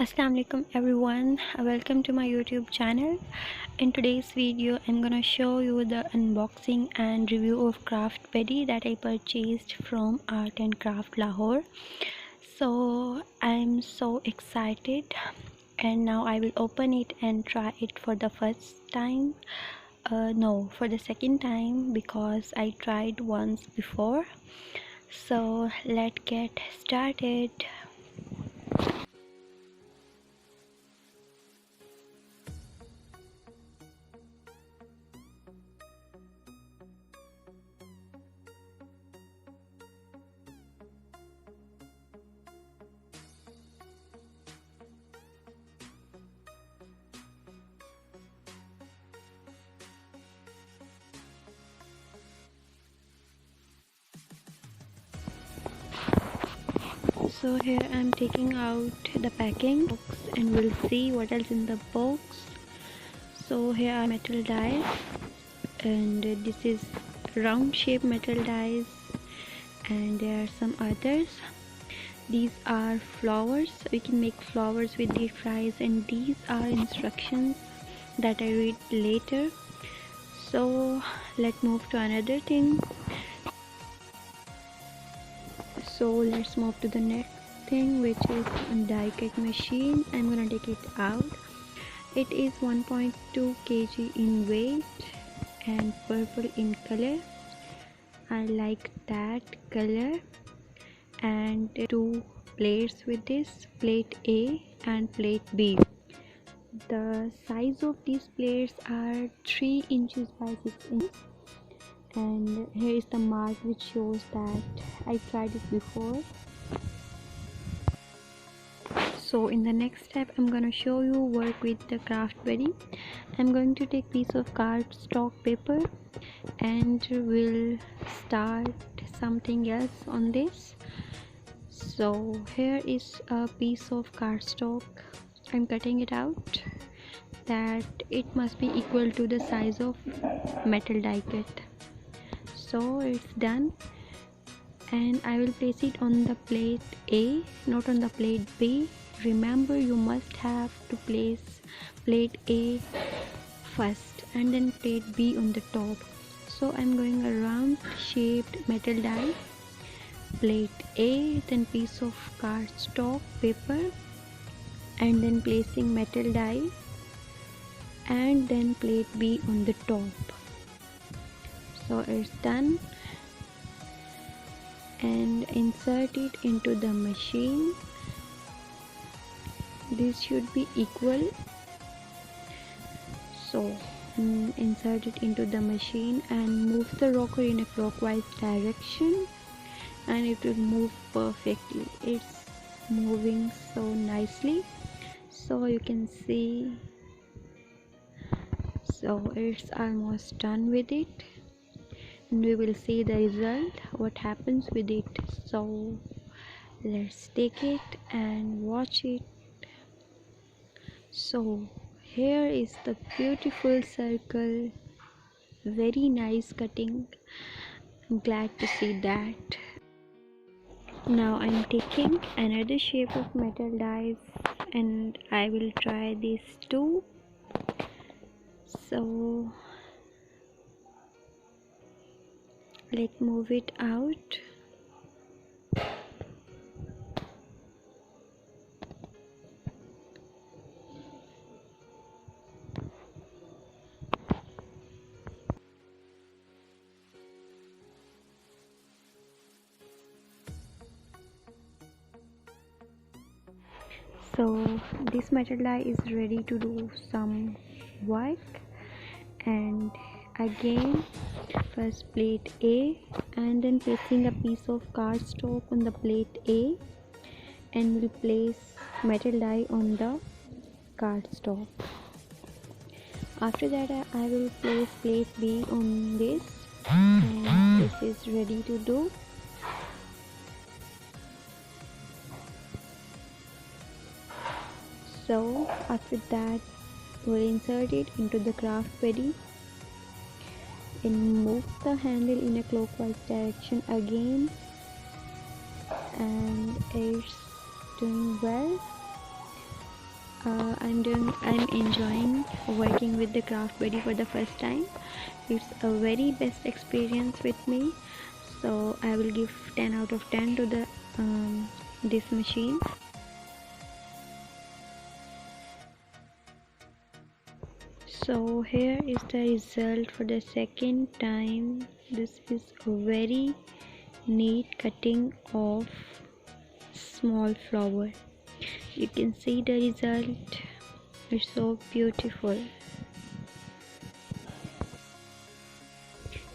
Assalamu alaikum everyone, welcome to my YouTube channel. In today's video I'm gonna show you the unboxing and review of craft beddy that I purchased from Art&Craft Lahore. So I'm so excited, and now I will open it and try it for the first time. No, for the second time, because I tried once before. So let's get started. So here I'm taking out the packing box and we'll see what else in the box. So here are metal dies, and this is round shape metal dies, and there are some others. These are flowers. We can make flowers with these dies, and these are instructions that I read later. So let's move to another thing. So let's move to the next thing, which is a die cut machine. I'm gonna take it out. It is 1.2 kg in weight and purple in color. I like that color. And two plates with this, plate A and plate B. The size of these plates are 3 inches by 6 inches. And here is the mark which shows that I tried it before. So in the next step I'm going to show you work with the craft beddy. I'm going to take piece of cardstock paper and we'll start something else on this. So here is a piece of cardstock. I'm cutting it out that it must be equal to the size of metal die cut. So it's done, and I will place it on the plate A, not on the plate B. Remember, you must have to place plate A first and then plate B on the top. So I'm going a round shaped metal die, plate A, then piece of cardstock paper, and then placing metal die, and then plate B on the top. So it's done, and insert it into the machine. This should be equal. So insert it into the machine and move the rocker in a clockwise direction, and it will move perfectly. It's moving so nicely, so you can see. So it's almost done with it, and we will see the result, what happens with it. So let's take it and watch it. So here is the beautiful circle, very nice cutting. I'm glad to see that. Now I'm taking another shape of metal dies and I will try this too. So let's move it out. So this metal die is ready to do some work, and again first plate A, and then placing a piece of cardstock on the plate A, and we'll place metal die on the cardstock. After that I will place plate B on this, and this is ready to do. So after that we'll insert it into the craft beddy and move the handle in a clockwise direction again, and it's doing well. I'm enjoying working with the craft buddy for the first time. It's a very best experience with me, so I will give 10 out of 10 to the this machine. So here is the result for the second time. This is a very neat cutting of small flower. You can see the result. It's so beautiful.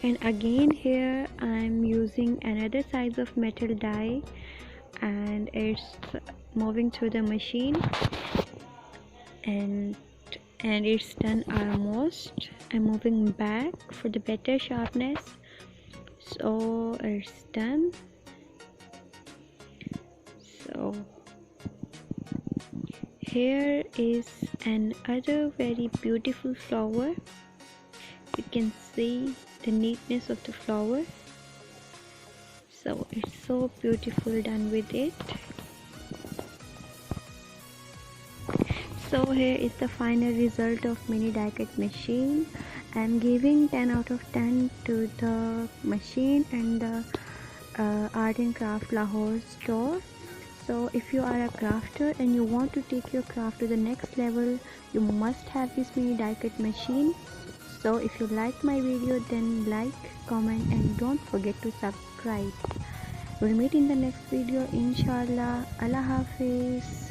And again here I'm using another size of metal die, and it's moving through the machine, and it's done almost. I'm moving back for the better sharpness. So it's done. So here is another very beautiful flower. You can see the neatness of the flower. So it's so beautiful done with it. So here is the final result of mini die cut machine. I'm giving 10 out of 10 to the machine and the Art and Craft Lahore store. So if you are a crafter and you want to take your craft to the next level, you must have this mini die cut machine. So if you like my video, then like, comment and don't forget to subscribe. We'll meet in the next video, inshallah. Allah Hafiz.